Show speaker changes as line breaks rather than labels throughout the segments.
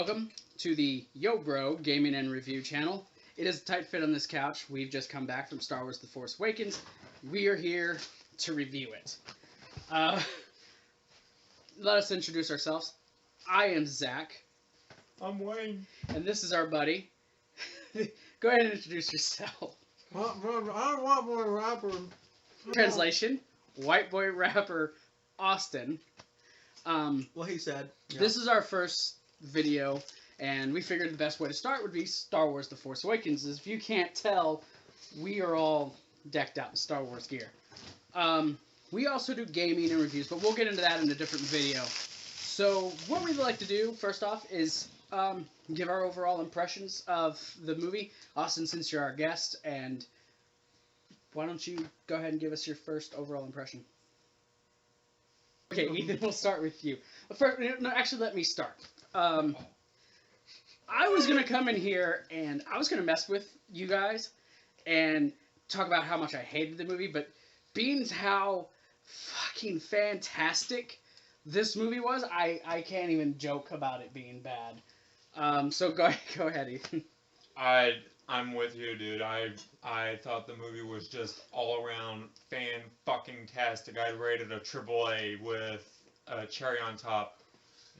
Welcome to the Yo Bro Gaming and Review channel. It is a tight fit on this couch. We've just come back from Star Wars The Force Awakens. We are here to review it. Let us introduce ourselves. I am Zach.
I'm Wayne.
And this is our buddy. Go ahead and introduce yourself.
I don't want more rapper.
Translation, white boy rapper Austin.
Well, he said. Yeah.
This is our first video, and we figured the best way to start would be Star Wars The Force Awakens. As if you can't tell, we are all decked out in Star Wars gear. We also do gaming and reviews, but we'll get into that in a different video. So what we'd like to do, first off, is give our overall impressions of the movie. Austin, since you're our guest, and why don't you go ahead and give us your first overall impression? Okay, Ethan, we'll start with you. First, no, actually, let me start. I was going to come in here, and I was going to mess with you guys and talk about how much I hated the movie, but being how fucking fantastic this movie was, I can't even joke about it being bad. So go ahead, Ethan.
I'm with you, dude. I thought the movie was just all around fan-fucking-tastic. I rated a AAA with a cherry on top.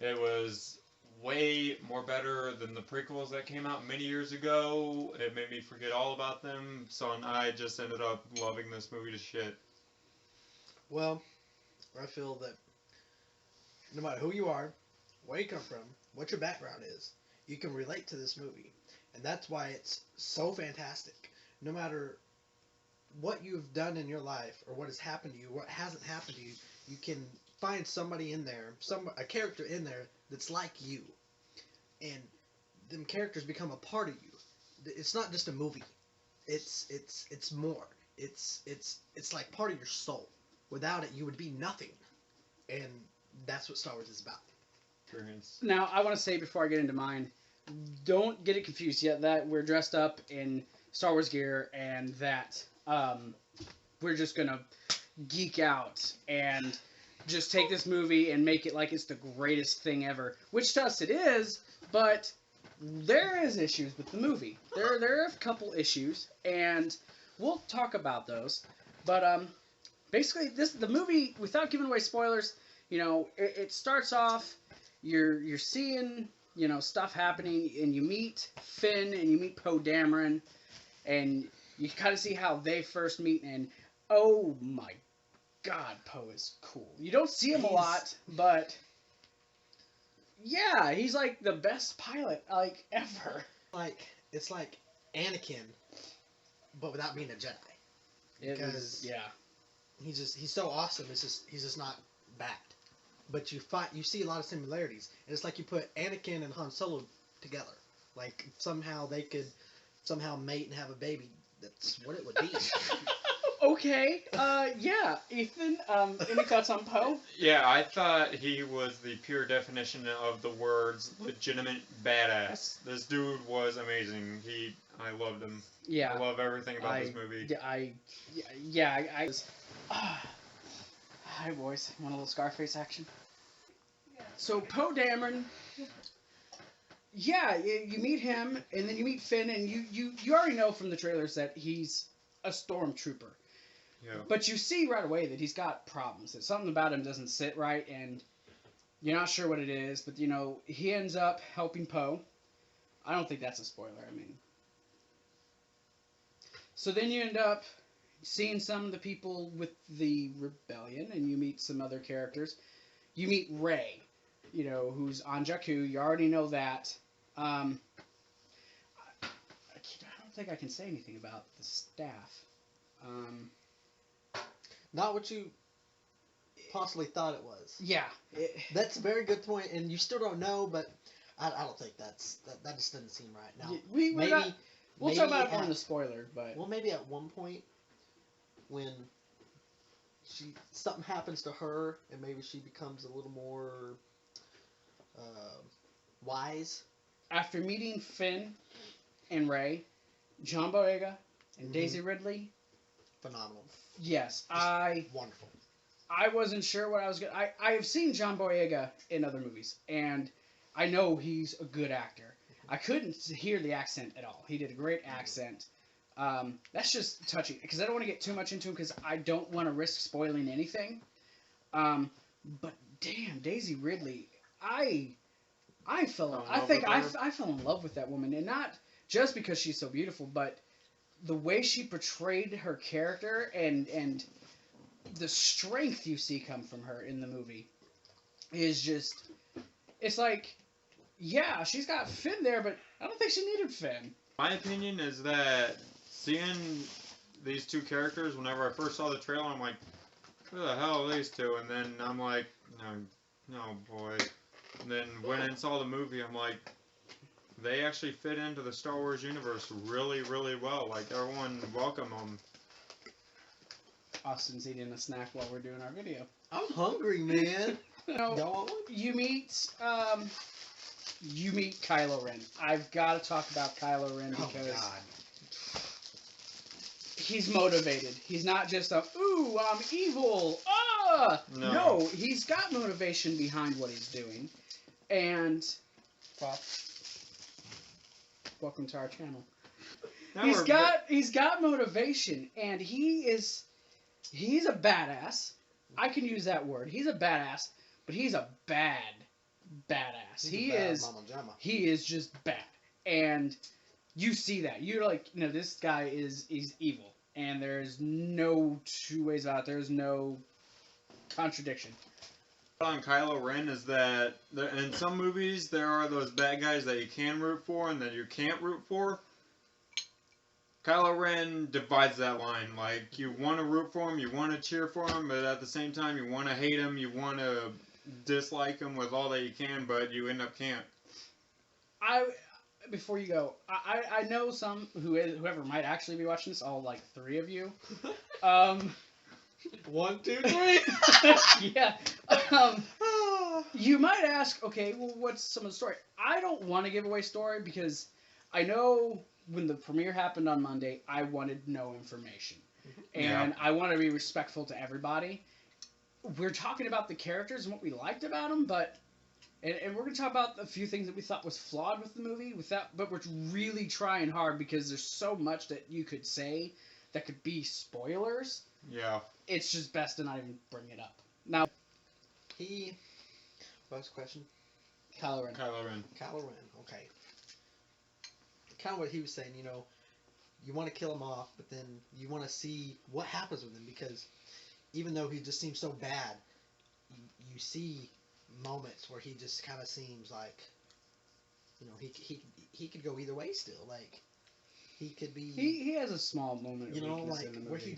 It was way more better than the prequels that came out many years ago. It made me forget all about them, so I just ended up loving this movie to shit.
Well, I feel that no matter who you are, where you come from, what your background is, you can relate to this movie. And that's why it's so fantastic. No matter what you've done in your life or what has happened to you, what hasn't happened to you, you can find somebody in there, a character in there that's like you. And them characters become a part of you. It's not just a movie. It's more. It's like part of your soul. Without it, you would be nothing. And that's what Star Wars is about.
Now, I want to say before I get into mine, don't get it confused yet that we're dressed up in Star Wars gear and that we're just gonna geek out and just take this movie and make it like it's the greatest thing ever, which to us it is, but there is issues with the movie. There are a couple issues, and we'll talk about those. But basically, the movie, without giving away spoilers, you know, it starts off, you're seeing, you know, stuff happening, and you meet Finn and you meet Poe Dameron, and you kind of see how they first meet, and oh my God, Poe is cool. You don't see him a lot, but yeah, he's like the best pilot like ever.
It's like Anakin, but without being a Jedi. Because he's so awesome. He's just not bad. But you see a lot of similarities, and it's like you put Anakin and Han Solo together. Like somehow they could mate and have a baby. That's what it would be.
Okay. Yeah. Ethan, any thoughts on Poe?
Yeah, I thought he was the pure definition of the words legitimate badass. This dude was amazing. I loved him.
Yeah.
I love everything about this movie. Hi,
boys. Want a little Scarface action? So, Poe Dameron, yeah, you meet him, and then you meet Finn, and you already know from the trailers that he's a stormtrooper.
Yeah.
But you see right away that he's got problems. That something about him doesn't sit right, and you're not sure what it is, but, you know, he ends up helping Poe. I don't think that's a spoiler, I mean. So then you end up seeing some of the people with the rebellion, and you meet some other characters. You meet Rey, you know, who's on Jakku. You already know that. I don't think I can say anything about the staff.
Not what you possibly thought it was.
Yeah.
That's a very good point, and you still don't know, but I don't think that just doesn't seem right. Now,
we'll talk about it more in the spoiler, but...
Well, maybe at one point, when something happens to her, and maybe she becomes a little more wise.
After meeting Finn and Rey, John Boyega and Daisy Ridley,
phenomenal.
Yes,
wonderful.
I wasn't sure what I was gonna. I have seen John Boyega in other movies, and I know he's a good actor. I couldn't hear the accent at all. He did a great accent. That's just touchy because I don't want to get too much into him because I don't want to risk spoiling anything. But damn, Daisy Ridley, I fell. I think I fell in love with that woman, and not just because she's so beautiful, but the way she portrayed her character and the strength you see come from her in the movie is just. It's like, yeah, she's got Finn there, but I don't think she needed Finn.
My opinion is that seeing these two characters, whenever I first saw the trailer, I'm like, who the hell are these two? And then I'm like, no, boy. And then went and saw the movie, I'm like, they actually fit into the Star Wars universe really, really well. Like, everyone welcome them.
Austin's eating a snack while we're doing our video.
I'm hungry, man.
No, you meet Kylo Ren. I've got to talk about Kylo Ren because he's motivated. He's not just a, ooh, I'm evil. No, he's got motivation behind what he's doing. And welcome to our channel. He's got motivation, and he's a badass. I can use that word. He's a badass, but he's a badass. He is just bad, and you see that. You're like, this guy is evil, and there's no two ways about it. There's no contradiction.
On Kylo Ren is that in some movies there are those bad guys that you can root for and that you can't root for. Kylo Ren divides that line. Like, you want to root for him, you want to cheer for him, but at the same time you want to hate him, you want to dislike him with all that you can, but you end up can't.
Before you go, I know some whoever might actually be watching this, all like 3 of you.
1, 2, 3.
Yeah. You might ask, okay, well, what's some of the story? I don't want to give away story because I know when the premiere happened on Monday, I wanted no information. And I want to be respectful to everybody. We're talking about the characters and what we liked about them, but... And we're going to talk about a few things that we thought was flawed with the movie, but we're really trying hard because there's so much that you could say that could be spoilers.
Yeah.
It's just best to not even bring it up. Now...
What was the question?
Kylo Ren.
Kylo Ren, okay. Kind of what he was saying, you want to kill him off, but then you want to see what happens with him, because even though he just seems so bad, you see moments where he just kind of seems like, he could go either way still. Like, he could be...
He has a small moment of weakness
like,
in the movie.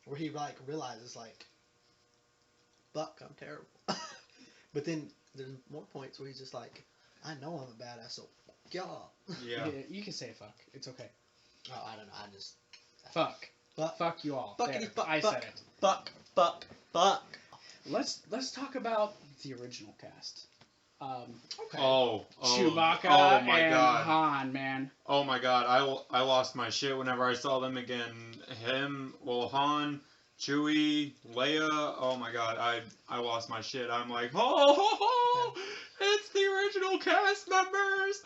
where he like, realizes, like, fuck, I'm terrible. But then there's more points where he's just like, I know I'm a badass, so fuck y'all.
Yeah.
You can say fuck. It's okay.
Oh, I don't know. I just...
Fuck. Fuck you all.
Fuckity fuck.
I said it.
Fuck.
Let's talk about the original cast.
Okay.
Chewbacca and
God.
Han, man.
Oh my God, I lost my shit whenever I saw them again. Han, Chewie, Leia. Oh my God, I lost my shit. I'm like, it's the original cast members.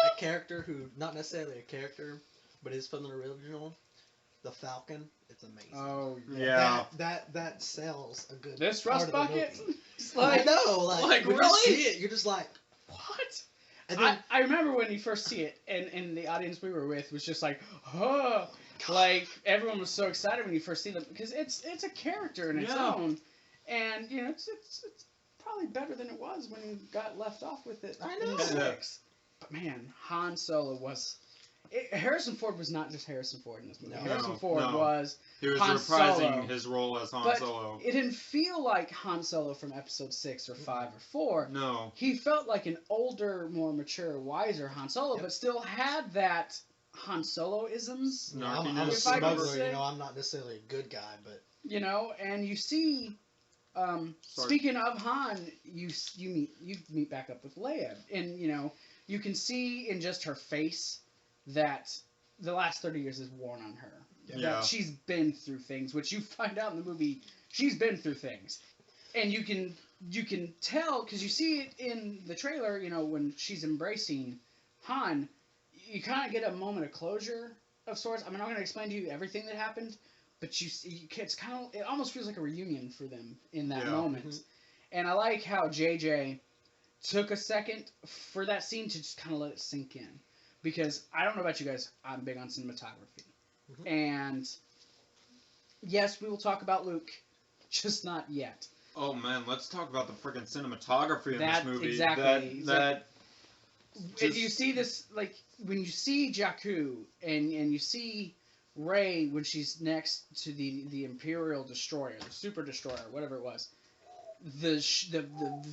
A character who, not necessarily a character, but is from the original, the Falcon. It's amazing.
Oh
yeah.
That sells a good.
This rust bucket.
I know, like when
really?
you see it, you're just like,
what?
And then,
I remember when you first see it, and the audience we were with was just like, huh. Like, everyone was so excited when you first see them, because it's a character in its own, and it's probably better than it was when you got left off with it.
I know.
In 6. But man, Han Solo was. Harrison Ford was not just Harrison Ford in this movie. Harrison Ford was.
He was
Han
reprising
Solo,
his role as Han
but
Solo.
It didn't feel like Han Solo from Episode 6 or 5 or 4.
No.
He felt like an older, more mature, wiser Han Solo, but still had that Han Solo-isms.
No, I'm a
if I could
smuggler,
say.
I'm not necessarily a good guy, but...
And you see... speaking of Han, you meet back up with Leia, and you can see in just her face that the last 30 years is worn on her.
Yeah.
That she's been through things, which you find out in the movie. She's been through things, and you can you can tell because you see it in the trailer. You know, when she's embracing Han, you kind of get a moment of closure of sorts. I'm not going to explain to you everything that happened, but it's kind of, it almost feels like a reunion for them in that moment.
Mhm.
And I like how JJ took a second for that scene to just kind of let it sink in, because I don't know about you guys, I'm big on cinematography,
Mhm.
and yes, we will talk about Luke, just not yet.
Oh man, let's talk about the freaking cinematography in
That-
this movie.
exactly.
That
If you see this, like when you see Jakku and you see Rey when she's next to the Imperial destroyer, the Super Destroyer, whatever it was, the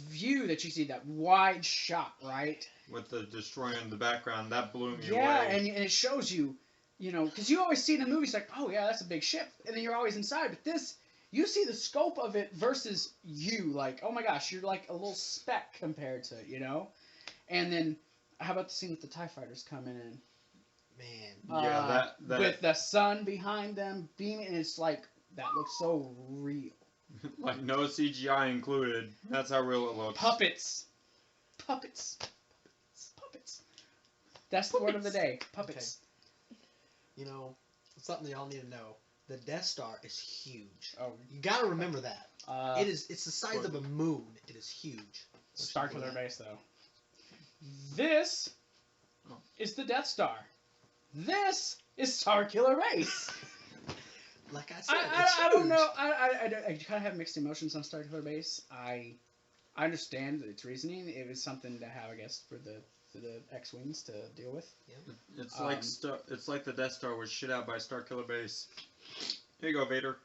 view that you see, that wide shot, right?
with the destroyer in the background, that blew me
Yeah,
away.
and it shows you, you know, because you always see it in the movies like, oh yeah, that's a big ship, and then you're always inside. But this, you see the scope of it versus you, like, oh my gosh, you're like a little speck compared to it, you know. And then, how about the scene with the TIE fighters coming in?
Man.
Yeah, that
With the sun behind them beaming, and it's like, that looks so real.
like no CGI included. That's how real it looks.
Puppets. Puppets. Puppets. That's the word of the day. Puppets.
You know, something y'all need to know. The Death Star is huge.
Oh,
You gotta remember that. It's the size of a moon. It is huge.
Star Killer Base, though. This is the Death Star. This is Star Killer Base.
Like I said,
I don't know. I kind of have mixed emotions on Star Killer Base. I understand its reasoning. It was something to have, I guess, for the X-wings to deal with.
It's like it's like the Death Star was shit out by Star Killer Base. Here you go, Vader.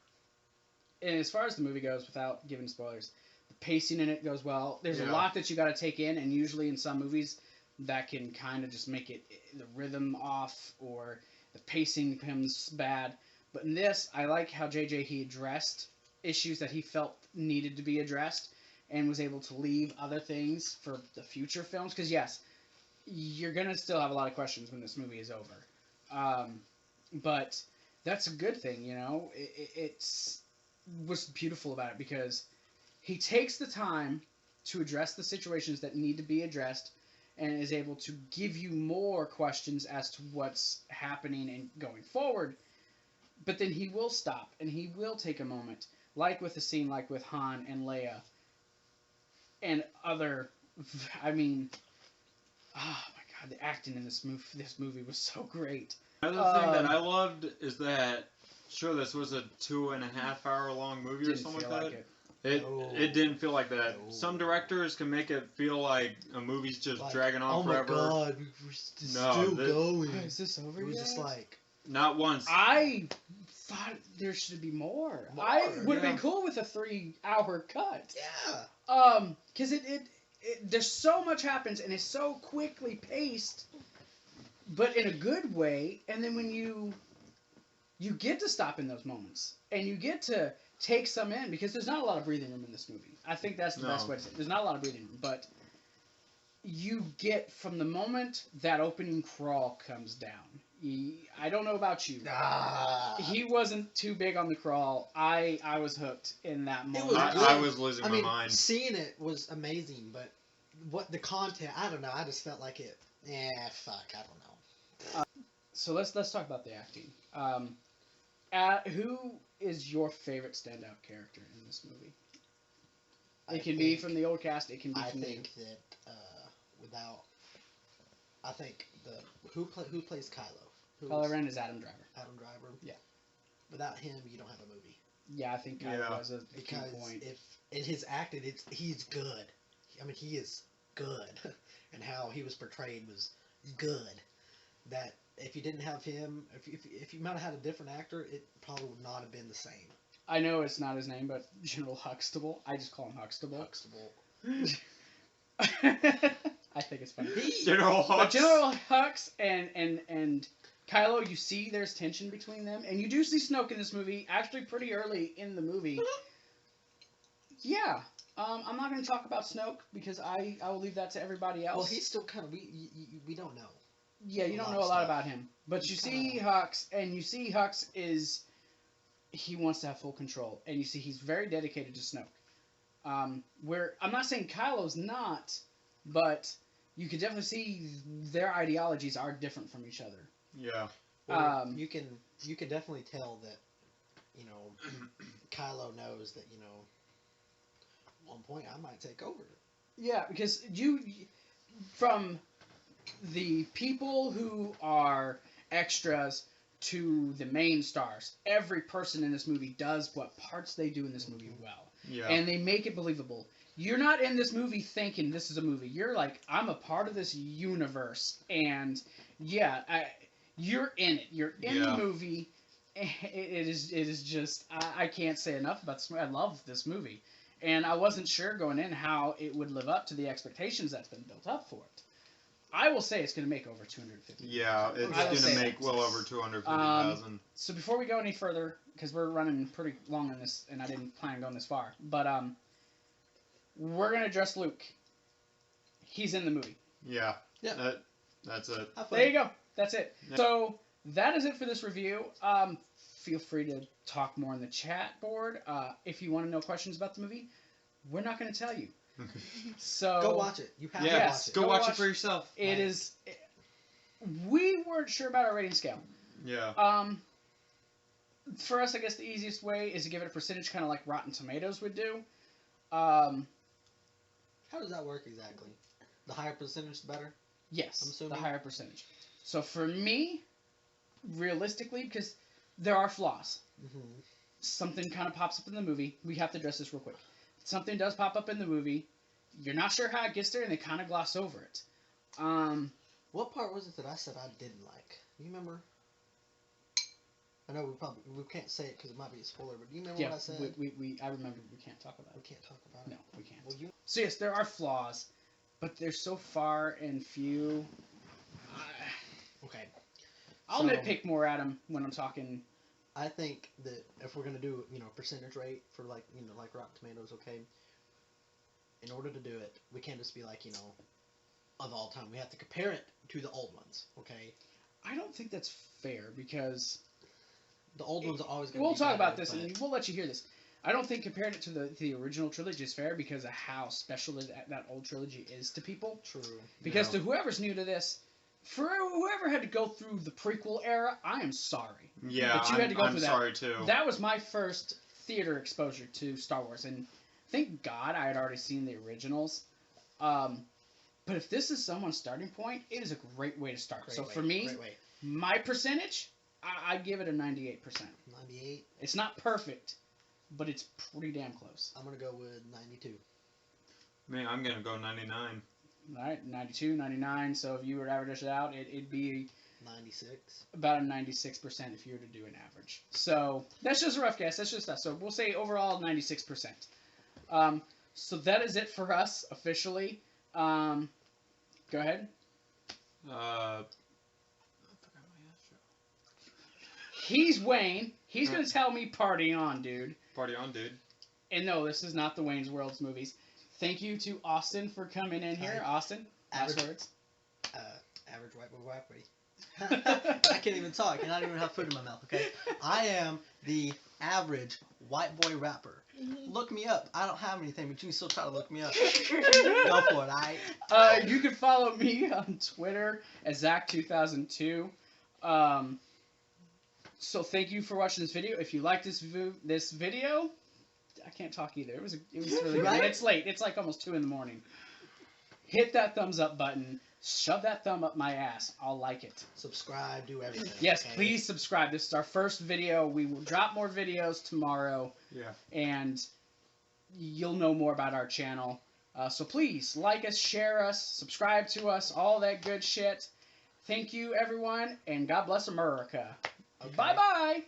And as far as the movie goes, without giving spoilers, the pacing in it goes well. There's a
Yeah.
lot that you got to take in, and usually in some movies, that can kind of just make it the rhythm off or the pacing becomes bad. But in this, I like how JJ, he addressed issues that he felt needed to be addressed and was able to leave other things for the future films. Because yes, you're gonna still have a lot of questions when this movie is over, but that's a good thing, you know. It's what's beautiful about it, because he takes the time to address the situations that need to be addressed and is able to give you more questions as to what's happening and going forward. But then he will stop and he will take a moment, like with the scene like with Han and Leia and other, I mean, oh my god, the acting in this movie was so great.
Another thing that I loved is that, sure, this was a 2.5 hour long movie or
Didn't
something
feel
like
like
that.
it.
It didn't feel like that.
No.
Some directors can make it feel like a movie's just
Like,
dragging on
oh
forever.
my god, we're
No,
still
this-
going.
Is this over
It was
yet?
just like,
Not once.
I thought there should be more.
More,
I would have
yeah.
been cool with a 3-hour cut.
yeah.
Because there's so much happens and it's so quickly paced, but in a good way. And then when you get to stop in those moments and you get to take some in, because there's not a lot of breathing room in this movie. I think that's the
No.
best way to say it. There's not a lot of breathing room, but you get from the moment that opening crawl comes down. I don't know about you. He wasn't too big on the crawl. I was hooked in that moment.
was good.
I was losing
I
my
mean,
mind.
seeing it was amazing, but what the content, I don't know. I just felt like it. Fuck, I don't know.
So let's talk about the acting. Who is your favorite standout character in this movie? It can be from the old cast. It can be
I
from
think that without, I think who plays Kylo?
Kylo Ren is Adam Driver.
Adam Driver.
Yeah.
Without him, you don't have a movie.
Yeah, I think Kylo
Yeah.
was a key
Because
point.
if in his acting, he's good. I mean, he is good, and how he was portrayed was good. That if you didn't have him, if you might have had a different actor, it probably would not have been the same.
I know it's not his name, but General Huxtable. I just call him Huxtable. I think it's funny.
General
But
Hux.
General Hux and Kylo, you see there's tension between them, and you do see Snoke in this movie, actually pretty early in the movie. Yeah. I'm not going to talk about Snoke because I will leave that to everybody else.
Well, he's still kind of we don't know.
Yeah, you don't know a lot about him. But you see Hux, and you see Hux he wants to have full control. And you see he's very dedicated to Snoke. Where I'm not saying Kylo's not, but you could definitely see their ideologies are different from each other.
Yeah.
Well, you can definitely tell that, you know, Kylo knows that, you know, at one point I might take over.
Yeah, because from the people who are extras to the main stars, every person in this movie does what parts they do in this movie well.
Yeah.
And they make it believable. You're not in this movie thinking this is a movie. You're like, I'm a part of this universe. And yeah, you're in it. You're in the movie. It is just, I can't say enough about this movie. I love this movie. And I wasn't sure going in how it would live up to the expectations that's been built up for it. I will say it's going to make over 250.
Yeah, it's going to make well over 250,000.
So before we go any further, because we're running pretty long on this, and I didn't plan on going this far, but we're going to address Luke. He's in the movie.
Yeah.
Yeah.
That's it.
There you go. That's it.
Yeah.
So that is it for this review. Feel free to talk more in the chat board. If you want to know questions about the movie, we're not going to tell you. So
go watch it. You have to watch it.
Go watch it for yourself.
It is. We weren't sure about our rating scale.
Yeah.
For us, I guess the easiest way is to give it a percentage, kind of like Rotten Tomatoes would do. How
does that work exactly? The higher percentage, the better?
Yes,
I'm assuming?
the higher percentage. So for me, realistically, because there are flaws.
Mm-hmm.
Something kind of pops up in the movie. We have to address this real quick. Something does pop up in the movie. You're not sure how it gets there, and they kind of gloss over it.
What part was it that I said I didn't like? You remember? I know we can't say it because it might be a spoiler, but do you remember what I said?
I remember we can't talk about it.
We can't talk about it.
No, we can't.
Well,
So yes, there are flaws, but they're so far and few.
Okay.
I'll nitpick more at them when I'm talking.
I think that if we're gonna do, you know, percentage rate for like Rotten Tomatoes, okay. In order to do it, we can't just be like, you know, of all time. We have to compare it to the old ones, okay?
I don't think that's fair because
the old ones are always going to
We'll
be
talk
better,
about this,
but...
and we'll let you hear this. I don't think comparing it to the original trilogy is fair because of how special that old trilogy is to people.
True.
Because to whoever's new to this, for whoever had to go through the prequel era, I am sorry.
Yeah,
but you had to go through that.
I'm sorry too.
That was my first theater exposure to Star Wars, and thank God I had already seen the originals. But if this is someone's starting point, it is a great way to start. For me, my percentage, I give it a 98%.
98?
It's not perfect, but it's pretty damn close.
I'm going to go with 92.
Man, I'm going to go 99.
All right, 92, 99. So if you were to average it out, it'd be
96.
About a 96% if you were to do an average. So that's just a rough guess. That's just us. So we'll say overall 96%. So that is it for us officially. Go ahead.
I forgot my outro.
He's Wayne. He's going to tell me party on, dude.
Party on, dude.
And no, this is not the Wayne's World's movies. Thank you to Austin for coming in here. Austin, last words.
Average white boy, white boy. I can't even talk. I cannot even have food in my mouth, okay? I am the average white boy rapper. Look me up. I don't have anything, but you can still try to look me up. Go for it, alright?
You can follow me on Twitter at Zach2002. So thank you for watching this video. If you like this video, I can't talk either. It was really
right?
good. It's late. It's like almost 2 in the morning. Hit that thumbs up button. Shove that thumb up my ass. I'll like it.
Subscribe. Do everything.
Yes,
okay?
Please subscribe. This is our first video. We will drop more videos tomorrow.
Yeah.
And you'll know more about our channel. So please like us, share us, subscribe to us, all that good shit. Thank you, everyone, and God bless America.
Okay.
Bye-bye.